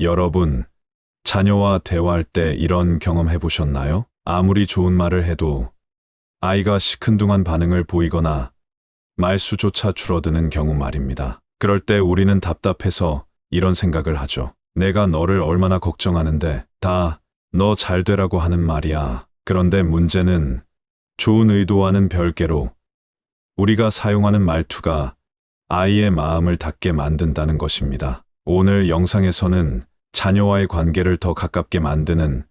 여러분, 자녀와 대화할 때 이런 경험 해보셨나요? 아무리 좋은 말을 해도 아이가 시큰둥한 반응을 보이거나 말수조차 줄어드는 경우 말입니다. 그럴 때 우리는 답답해서 이런 생각을 하죠. 내가 너를 얼마나 걱정하는데 다 너 잘 되라고 하는 말이야. 그런데 문제는 좋은 의도와는 별개로 우리가 사용하는 말투가 아이의 마음을 닫게 만든다는 것입니다. 오늘 영상에서는 자녀와의 관계를 더 가깝게 만드는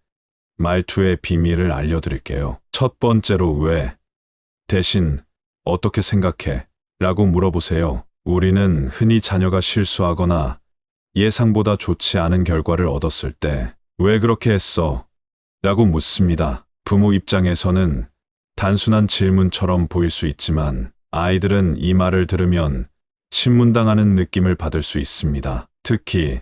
말투의 비밀을 알려드릴게요. 첫 번째로 왜 대신 어떻게 생각해? 라고 물어보세요. 우리는 흔히 자녀가 실수하거나 예상보다 좋지 않은 결과를 얻었을 때 왜 그렇게 했어? 라고 묻습니다. 부모 입장에서는 단순한 질문처럼 보일 수 있지만 아이들은 이 말을 들으면 신문당하는 느낌을 받을 수 있습니다. 특히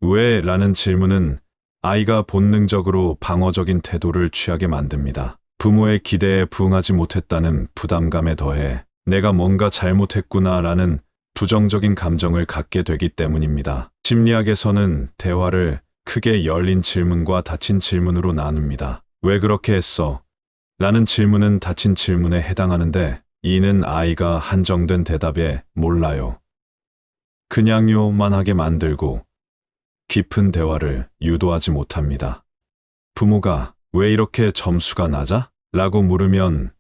왜? 라는 질문은 아이가 본능적으로 방어적인 태도를 취하게 만듭니다. 부모의 기대에 부응하지 못했다는 부담감에 더해 내가 뭔가 잘못했구나 라는 부정적인 감정을 갖게 되기 때문입니다. 심리학에서는 대화를 크게 열린 질문과 닫힌 질문으로 나눕니다. 왜 그렇게 했어? 라는 질문은 닫힌 질문에 해당하는데 이는 아이가 한정된 대답에 몰라요. 그냥요만 하게 만들고 깊은 대화를 유도하지 못합니다. 부모가 왜 이렇게 점수가 낮아? 라고 물으면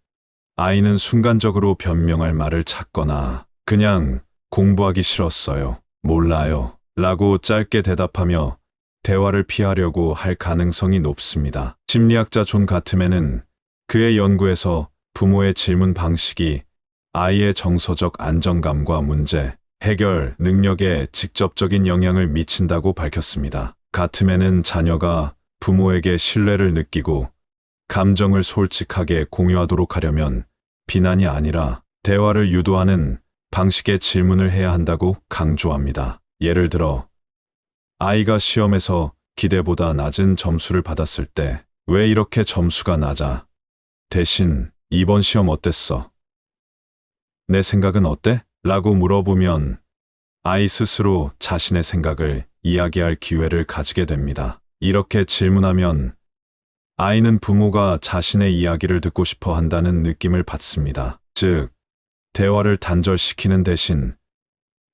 아이는 순간적으로 변명할 말을 찾거나 그냥 공부하기 싫었어요. 몰라요. 라고 짧게 대답하며 대화를 피하려고 할 가능성이 높습니다. 심리학자 존 가트맨은 그의 연구에서 부모의 질문 방식이 아이의 정서적 안정감과 문제 해결 능력에 직접적인 영향을 미친다고 밝혔습니다. 가트맨은 자녀가 부모에게 신뢰를 느끼고 감정을 솔직하게 공유하도록 하려면 비난이 아니라 대화를 유도하는 방식의 질문을 해야 한다고 강조합니다. 예를 들어, 아이가 시험에서 기대보다 낮은 점수를 받았을 때 왜 이렇게 점수가 낮아? 대신 이번 시험 어땠어? 내 생각은 어때? 라고 물어보면 아이 스스로 자신의 생각을 이야기할 기회를 가지게 됩니다. 이렇게 질문하면 아이는 부모가 자신의 이야기를 듣고 싶어 한다는 느낌을 받습니다. 즉, 대화를 단절시키는 대신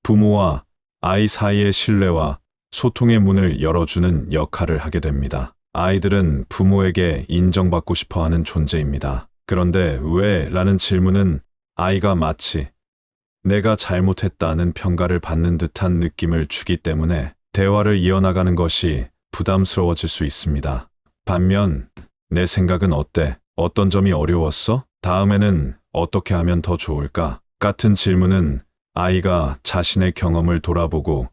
부모와 아이 사이의 신뢰와 소통의 문을 열어주는 역할을 하게 됩니다. 아이들은 부모에게 인정받고 싶어 하는 존재입니다. 그런데 왜? 라는 질문은 아이가 마치 내가 잘못했다는 평가를 받는 듯한 느낌을 주기 때문에 대화를 이어나가는 것이 부담스러워질 수 있습니다. 반면, 내 생각은 어때? 어떤 점이 어려웠어? 다음에는 어떻게 하면 더 좋을까? 같은 질문은 아이가 자신의 경험을 돌아보고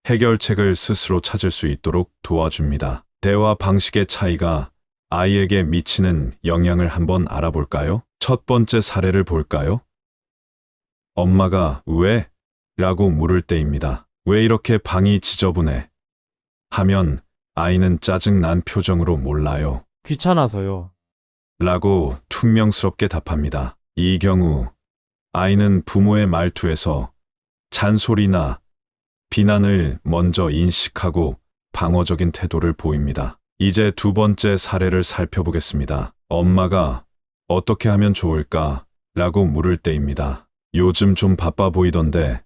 해결책을 스스로 찾을 수 있도록 도와줍니다. 대화 방식의 차이가 아이에게 미치는 영향을 한번 알아볼까요? 첫 번째 사례를 볼까요? 엄마가 왜? 라고 물을 때입니다. 왜 이렇게 방이 지저분해? 하면 아이는 짜증난 표정으로 몰라요. 귀찮아서요. 라고 퉁명스럽게 답합니다. 이 경우 아이는 부모의 말투에서 잔소리나 비난을 먼저 인식하고 방어적인 태도를 보입니다. 이제 두 번째 사례를 살펴보겠습니다. 엄마가 어떻게 하면 좋을까? 라고 물을 때입니다. 요즘 좀 바빠 보이던데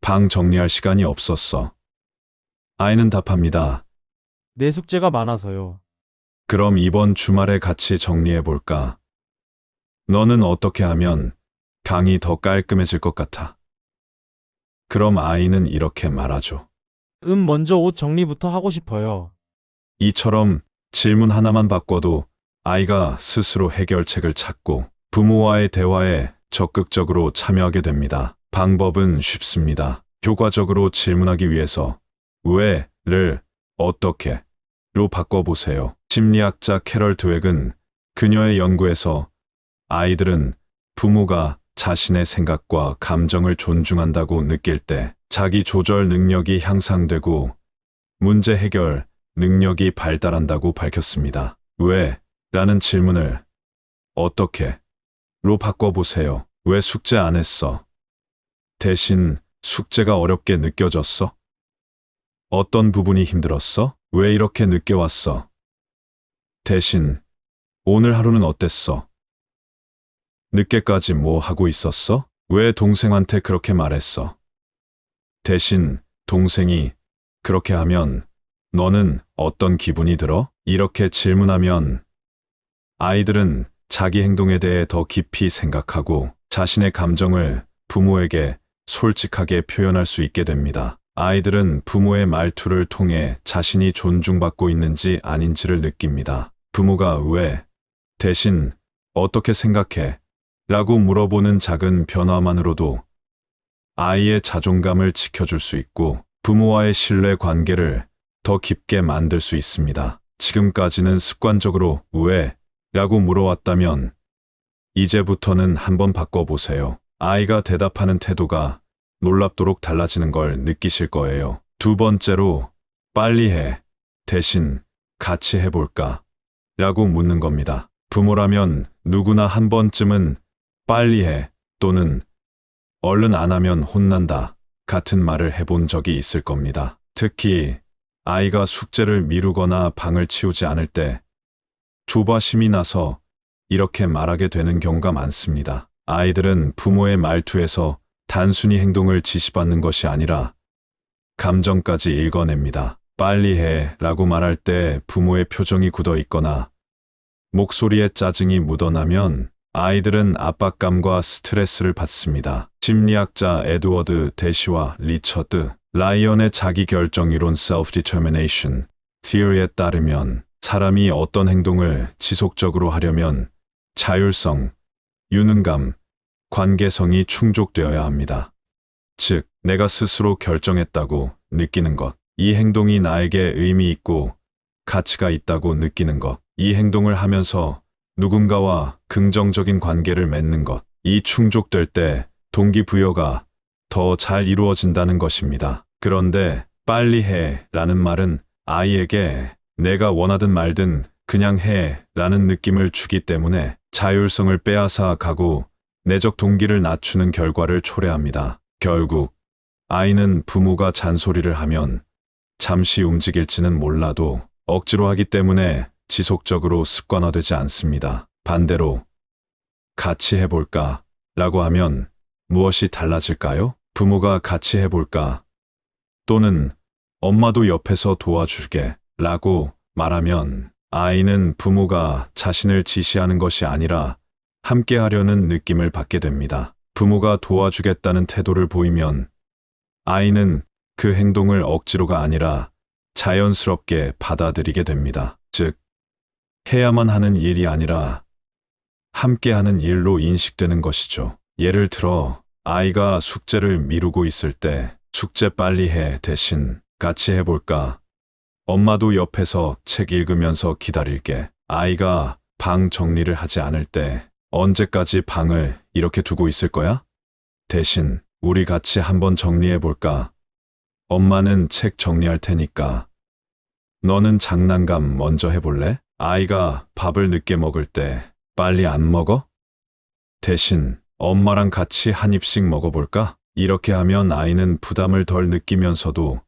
방 정리할 시간이 없었어. 아이는 답합니다. 내 숙제가 많아서요. 그럼 이번 주말에 같이 정리해 볼까? 너는 어떻게 하면 방이 더 깔끔해질 것 같아? 그럼 아이는 이렇게 말하죠. 먼저 옷 정리부터 하고 싶어요. 이처럼 질문 하나만 바꿔도 아이가 스스로 해결책을 찾고 부모와의 대화에 적극적으로 참여하게 됩니다. 방법은 쉽습니다. 효과적으로 질문하기 위해서 왜를 어떻게로 바꿔보세요. 심리학자 캐럴 드웩은 그녀의 연구에서 아이들은 부모가 자신의 생각과 감정을 존중한다고 느낄 때 자기 조절 능력이 향상되고 문제 해결 능력이 발달한다고 밝혔습니다. 왜? 라는 질문을 어떻게? 로 바꿔보세요. 왜 숙제 안 했어? 대신 숙제가 어렵게 느껴졌어? 어떤 부분이 힘들었어? 왜 이렇게 늦게 왔어? 대신, 오늘 하루는 어땠어? 늦게까지 뭐 하고 있었어? 왜 동생한테 그렇게 말했어? 대신, 동생이 그렇게 하면 너는 어떤 기분이 들어? 이렇게 질문하면 아이들은 자기 행동에 대해 더 깊이 생각하고 자신의 감정을 부모에게 솔직하게 표현할 수 있게 됩니다. 아이들은 부모의 말투를 통해 자신이 존중받고 있는지 아닌지를 느낍니다. 부모가 왜, 대신, 어떻게 생각해? 라고 물어보는 작은 변화만으로도 아이의 자존감을 지켜줄 수 있고 부모와의 신뢰 관계를 더 깊게 만들 수 있습니다. 지금까지는 습관적으로 왜? 라고 물어왔다면 이제부터는 한번 바꿔보세요. 아이가 대답하는 태도가 놀랍도록 달라지는 걸 느끼실 거예요. 두 번째로 빨리 해. 대신 같이 해볼까? 라고 묻는 겁니다. 부모라면 누구나 한 번쯤은 빨리 해 또는 얼른 안 하면 혼난다 같은 말을 해본 적이 있을 겁니다. 특히 아이가 숙제를 미루거나 방을 치우지 않을 때 조바심이 나서 이렇게 말하게 되는 경우가 많습니다. 아이들은 부모의 말투에서 단순히 행동을 지시받는 것이 아니라 감정까지 읽어냅니다. 빨리 해 라고 말할 때 부모의 표정이 굳어 있거나 목소리에 짜증이 묻어나면 아이들은 압박감과 스트레스를 받습니다. 심리학자 에드워드 대시와 리처드 라이언의 자기결정이론 Self-Determination Theory에 따르면 사람이 어떤 행동을 지속적으로 하려면 자율성, 유능감, 관계성이 충족되어야 합니다. 즉, 내가 스스로 결정했다고 느끼는 것, 이 행동이 나에게 의미 있고 가치가 있다고 느끼는 것, 이 행동을 하면서 누군가와 긍정적인 관계를 맺는 것, 이 충족될 때 동기부여가 더 잘 이루어진다는 것입니다. 그런데 빨리 해 라는 말은 아이에게 내가 원하든 말든 그냥 해 라는 느낌을 주기 때문에 자율성을 빼앗아 가고 내적 동기를 낮추는 결과를 초래합니다. 결국 아이는 부모가 잔소리를 하면 잠시 움직일지는 몰라도 억지로 하기 때문에 지속적으로 습관화되지 않습니다. 반대로 같이 해볼까? 라고 하면 무엇이 달라질까요? 부모가 같이 해볼까? 또는 엄마도 옆에서 도와줄게 라고 말하면 아이는 부모가 자신을 지시하는 것이 아니라 함께 하려는 느낌을 받게 됩니다. 부모가 도와주겠다는 태도를 보이면 아이는 그 행동을 억지로가 아니라 자연스럽게 받아들이게 됩니다. 즉, 해야만 하는 일이 아니라 함께 하는 일로 인식되는 것이죠. 예를 들어 아이가 숙제를 미루고 있을 때 숙제 빨리 해 대신 같이 해볼까? 엄마도 옆에서 책 읽으면서 기다릴게. 아이가 방 정리를 하지 않을 때 언제까지 방을 이렇게 두고 있을 거야? 대신 우리 같이 한번 정리해볼까? 엄마는 책 정리할 테니까. 너는 장난감 먼저 해볼래? 아이가 밥을 늦게 먹을 때 빨리 안 먹어? 대신 엄마랑 같이 한 입씩 먹어볼까? 이렇게 하면 아이는 부담을 덜 느끼면서도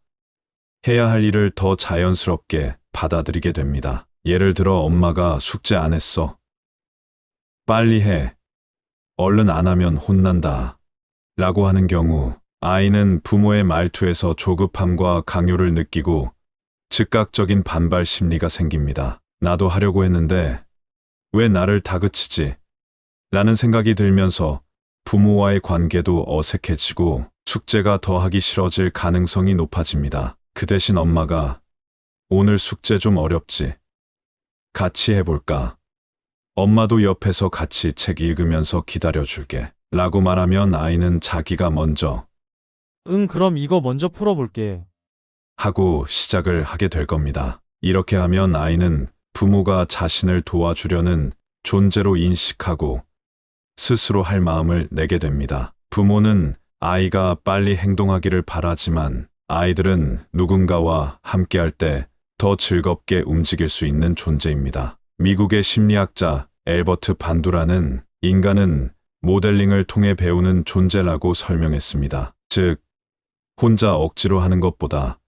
해야 할 일을 더 자연스럽게 받아들이게 됩니다. 예를 들어 엄마가 숙제 안 했어. 빨리 해. 얼른 안 하면 혼난다. 라고 하는 경우 아이는 부모의 말투에서 조급함과 강요를 느끼고 즉각적인 반발 심리가 생깁니다. 나도 하려고 했는데 왜 나를 다그치지? 라는 생각이 들면서 부모와의 관계도 어색해지고 숙제가 더 하기 싫어질 가능성이 높아집니다. 그 대신 엄마가 오늘 숙제 좀 어렵지? 같이 해볼까? 엄마도 옆에서 같이 책 읽으면서 기다려줄게. 라고 말하면 아이는 자기가 먼저 응, 그럼 이거 먼저 풀어볼게. 하고 시작을 하게 될 겁니다. 이렇게 하면 아이는 부모가 자신을 도와주려는 존재로 인식하고 스스로 할 마음을 내게 됩니다. 부모는 아이가 빨리 행동하기를 바라지만 아이들은 누군가와 함께할 때 더 즐겁게 움직일 수 있는 존재입니다. 미국의 심리학자 엘버트 반두라는 인간은 모델링을 통해 배우는 존재라고 설명했습니다. 즉, 혼자 억지로 하는 것보다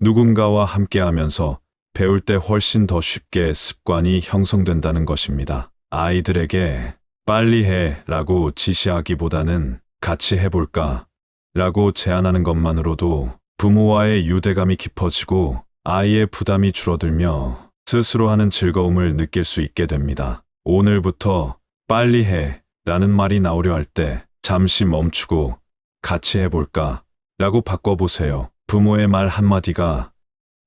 누군가와 함께하면서 배울 때 훨씬 더 쉽게 습관이 형성된다는 것입니다. 아이들에게 빨리 해 라고 지시하기보다는 같이 해볼까 라고 제안하는 것만으로도 부모와의 유대감이 깊어지고 아이의 부담이 줄어들며 스스로 하는 즐거움을 느낄 수 있게 됩니다. 오늘부터 빨리 해 라는 말이 나오려 할 때 잠시 멈추고 같이 해볼까 라고 바꿔보세요. 부모의 말 한마디가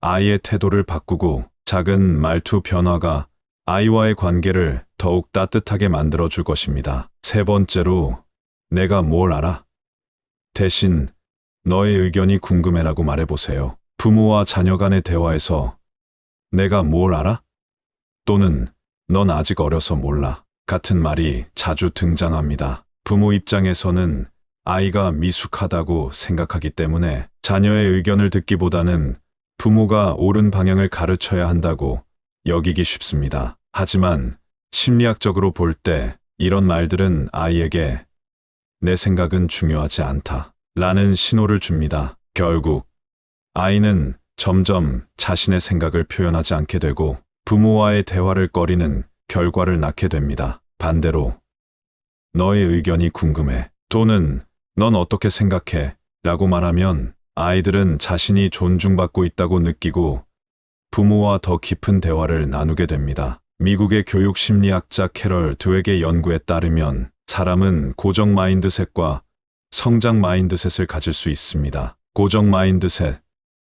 아이의 태도를 바꾸고 작은 말투 변화가 아이와의 관계를 더욱 따뜻하게 만들어줄 것입니다. 세 번째로, 내가 뭘 알아? 대신 너의 의견이 궁금해라고 말해보세요. 부모와 자녀 간의 대화에서 내가 뭘 알아? 또는 넌 아직 어려서 몰라 같은 말이 자주 등장합니다. 부모 입장에서는 아이가 미숙하다고 생각하기 때문에 자녀의 의견을 듣기보다는 부모가 옳은 방향을 가르쳐야 한다고 여기기 쉽습니다. 하지만 심리학적으로 볼 때 이런 말들은 아이에게 내 생각은 중요하지 않다 라는 신호를 줍니다. 결국 아이는 점점 자신의 생각을 표현하지 않게 되고 부모와의 대화를 꺼리는 결과를 낳게 됩니다. 반대로 너의 의견이 궁금해 또는 넌 어떻게 생각해? 라고 말하면 아이들은 자신이 존중받고 있다고 느끼고 부모와 더 깊은 대화를 나누게 됩니다. 미국의 교육 심리학자 캐럴 드웨의 연구에 따르면 사람은 고정 마인드셋과 성장 마인드셋을 가질 수 있습니다. 고정 마인드셋,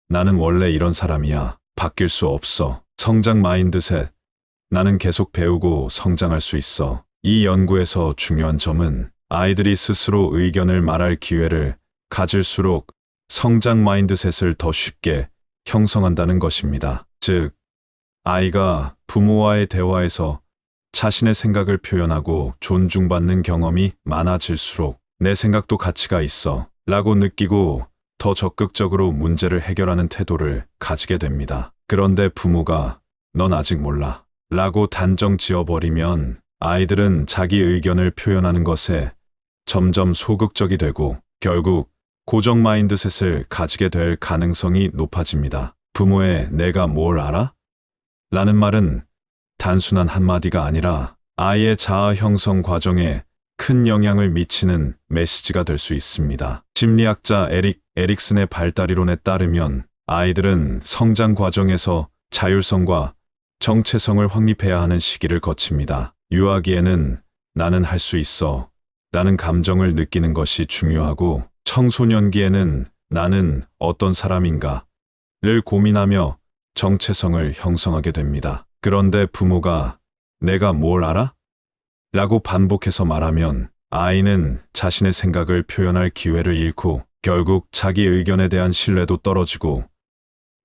나는 원래 이런 사람이야. 바뀔 수 없어. 성장 마인드셋, 나는 계속 배우고 성장할 수 있어. 이 연구에서 중요한 점은 아이들이 스스로 의견을 말할 기회를 가질수록 성장 마인드셋을 더 쉽게 형성한다는 것입니다. 즉, 아이가 부모와의 대화에서 자신의 생각을 표현하고 존중받는 경험이 많아질수록 내 생각도 가치가 있어 라고 느끼고 더 적극적으로 문제를 해결하는 태도를 가지게 됩니다. 그런데 부모가 넌 아직 몰라 라고 단정 지어버리면 아이들은 자기 의견을 표현하는 것에 점점 소극적이 되고 결국 고정 마인드셋을 가지게 될 가능성이 높아집니다. 부모의 내가 뭘 알아? 라는 말은 단순한 한마디가 아니라 아이의 자아 형성 과정에 큰 영향을 미치는 메시지가 될 수 있습니다. 심리학자 에릭슨의 발달이론에 따르면 아이들은 성장 과정에서 자율성과 정체성을 확립해야 하는 시기를 거칩니다. 유아기에는 나는 할 수 있어 라는 감정을 느끼는 것이 중요하고 청소년기에는 나는 어떤 사람인가 를 고민하며 정체성을 형성하게 됩니다. 그런데 부모가 내가 뭘 알아? 라고 반복해서 말하면 아이는 자신의 생각을 표현할 기회를 잃고 결국 자기 의견에 대한 신뢰도 떨어지고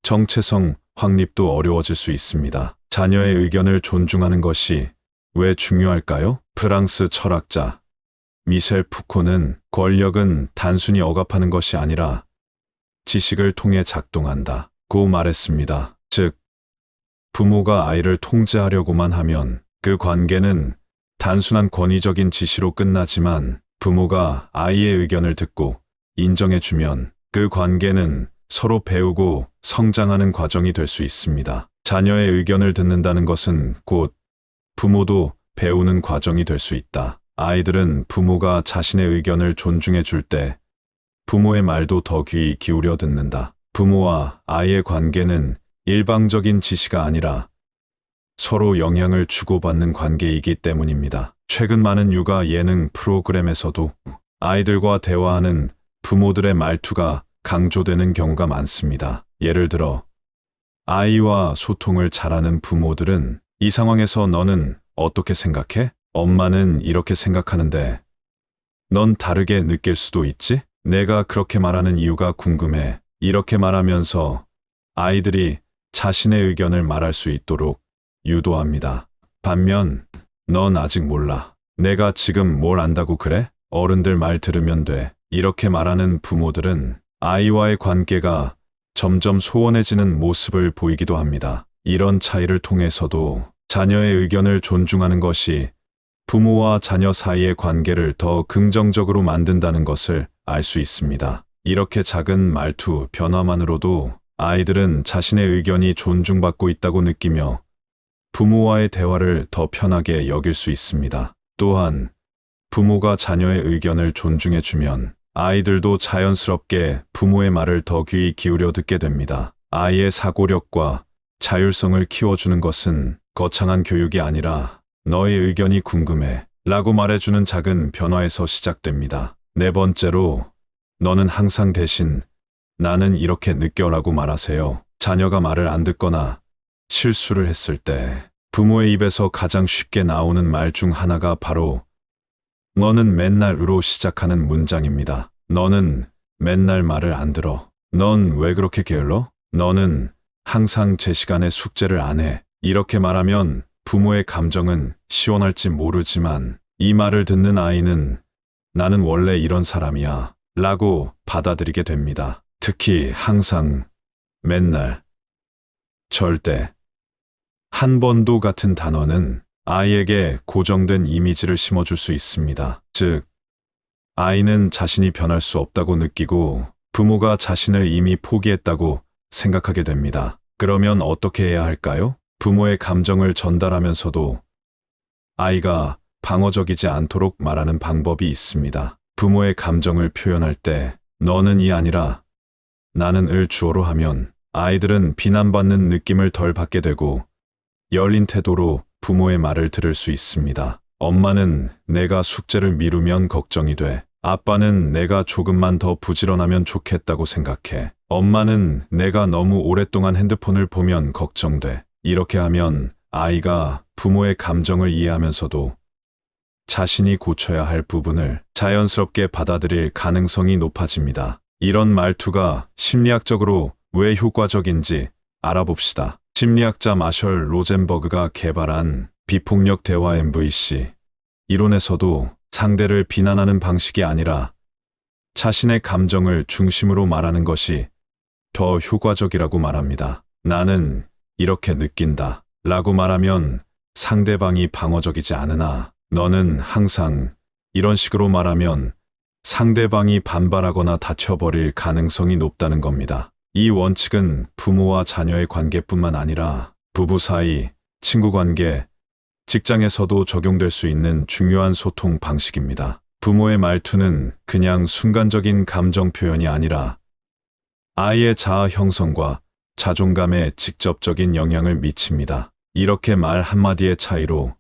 정체성 확립도 어려워질 수 있습니다. 자녀의 의견을 존중하는 것이 왜 중요할까요? 프랑스 철학자 미셸 푸코는 권력은 단순히 억압하는 것이 아니라 지식을 통해 작동한다고 말했습니다. 즉, 부모가 아이를 통제하려고만 하면 그 관계는 단순한 권위적인 지시로 끝나지만 부모가 아이의 의견을 듣고 인정해주면 그 관계는 서로 배우고 성장하는 과정이 될 수 있습니다. 자녀의 의견을 듣는다는 것은 곧 부모도 배우는 과정이 될 수 있다. 아이들은 부모가 자신의 의견을 존중해 줄 때 부모의 말도 더 귀 기울여 듣는다. 부모와 아이의 관계는 일방적인 지시가 아니라 서로 영향을 주고받는 관계이기 때문입니다. 최근 많은 육아 예능 프로그램에서도 아이들과 대화하는 부모들의 말투가 강조되는 경우가 많습니다. 예를 들어, 아이와 소통을 잘하는 부모들은 이 상황에서 너는 어떻게 생각해? 엄마는 이렇게 생각하는데 넌 다르게 느낄 수도 있지? 내가 그렇게 말하는 이유가 궁금해. 이렇게 말하면서 아이들이 자신의 의견을 말할 수 있도록 유도합니다. 반면 넌 아직 몰라. 내가 지금 뭘 안다고 그래? 어른들 말 들으면 돼. 이렇게 말하는 부모들은 아이와의 관계가 점점 소원해지는 모습을 보이기도 합니다. 이런 차이를 통해서도 자녀의 의견을 존중하는 것이 부모와 자녀 사이의 관계를 더 긍정적으로 만든다는 것을 알 수 있습니다. 이렇게 작은 말투 변화만으로도 아이들은 자신의 의견이 존중받고 있다고 느끼며 부모와의 대화를 더 편하게 여길 수 있습니다. 또한 부모가 자녀의 의견을 존중해주면 아이들도 자연스럽게 부모의 말을 더 귀 기울여 듣게 됩니다. 아이의 사고력과 자율성을 키워주는 것은 거창한 교육이 아니라 너의 의견이 궁금해 라고 말해주는 작은 변화에서 시작됩니다. 네 번째로, 너는 항상 대신 나는 이렇게 느껴라고 말하세요. 자녀가 말을 안 듣거나 실수를 했을 때 부모의 입에서 가장 쉽게 나오는 말 중 하나가 바로 너는 맨날으로 시작하는 문장입니다. 너는 맨날 말을 안 들어. 넌 왜 그렇게 게을러? 너는 항상 제 시간에 숙제를 안 해. 이렇게 말하면 부모의 감정은 시원할지 모르지만 이 말을 듣는 아이는 나는 원래 이런 사람이야 라고 받아들이게 됩니다. 특히 항상, 맨날, 절대, 한 번도 같은 단어는 아이에게 고정된 이미지를 심어줄 수 있습니다. 즉, 아이는 자신이 변할 수 없다고 느끼고 부모가 자신을 이미 포기했다고 생각하게 됩니다. 그러면 어떻게 해야 할까요? 부모의 감정을 전달하면서도 아이가 방어적이지 않도록 말하는 방법이 있습니다. 부모의 감정을 표현할 때 너는 이 아니라 나는 을 주어로 하면 아이들은 비난받는 느낌을 덜 받게 되고 열린 태도로 부모의 말을 들을 수 있습니다. 엄마는 내가 숙제를 미루면 걱정이 돼. 아빠는 내가 조금만 더 부지런하면 좋겠다고 생각해. 엄마는 내가 너무 오랫동안 핸드폰을 보면 걱정돼. 이렇게 하면 아이가 부모의 감정을 이해하면서도 자신이 고쳐야 할 부분을 자연스럽게 받아들일 가능성이 높아집니다. 이런 말투가 심리학적으로 왜 효과적인지 알아봅시다. 심리학자 마셜 로젠버그가 개발한 비폭력 대화 MVC 이론에서도 상대를 비난하는 방식이 아니라 자신의 감정을 중심으로 말하는 것이 더 효과적이라고 말합니다. 나는 이렇게 느낀다 라고 말하면 상대방이 방어적이지 않으나 너는 항상 이런 식으로 말하면 상대방이 반발하거나 다쳐버릴 가능성이 높다는 겁니다. 이 원칙은 부모와 자녀의 관계뿐만 아니라 부부 사이, 친구 관계, 직장에서도 적용될 수 있는 중요한 소통 방식입니다. 부모의 말투는 그냥 순간적인 감정 표현이 아니라 아이의 자아 형성과 자존감에 직접적인 영향을 미칩니다. 이렇게 말 한마디의 차이로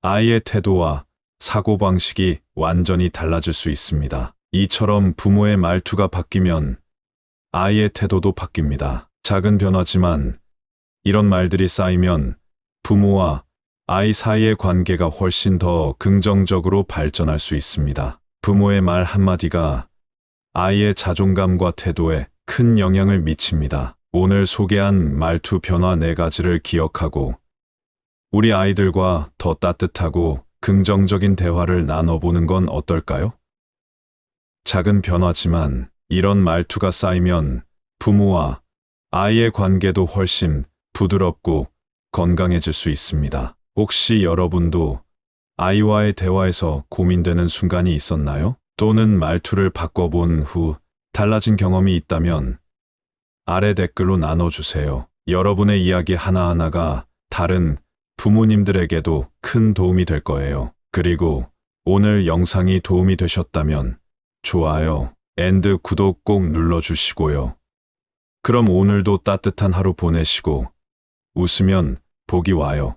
아이의 태도와 사고방식이 완전히 달라질 수 있습니다. 이처럼 부모의 말투가 바뀌면 아이의 태도도 바뀝니다. 작은 변화지만 이런 말들이 쌓이면 부모와 아이 사이의 관계가 훨씬 더 긍정적으로 발전할 수 있습니다. 부모의 말 한마디가 아이의 자존감과 태도에 큰 영향을 미칩니다. 오늘 소개한 말투 변화 4가지를 기억하고 우리 아이들과 더 따뜻하고 긍정적인 대화를 나눠보는 건 어떨까요? 작은 변화지만 이런 말투가 쌓이면 부모와 아이의 관계도 훨씬 부드럽고 건강해질 수 있습니다. 혹시 여러분도 아이와의 대화에서 고민되는 순간이 있었나요? 또는 말투를 바꿔본 후 달라진 경험이 있다면 아래 댓글로 나눠주세요. 여러분의 이야기 하나하나가 다른 부모님들에게도 큰 도움이 될 거예요. 그리고 오늘 영상이 도움이 되셨다면 좋아요, 앤드 구독 꼭 눌러주시고요. 그럼 오늘도 따뜻한 하루 보내시고 웃으면 복이 와요.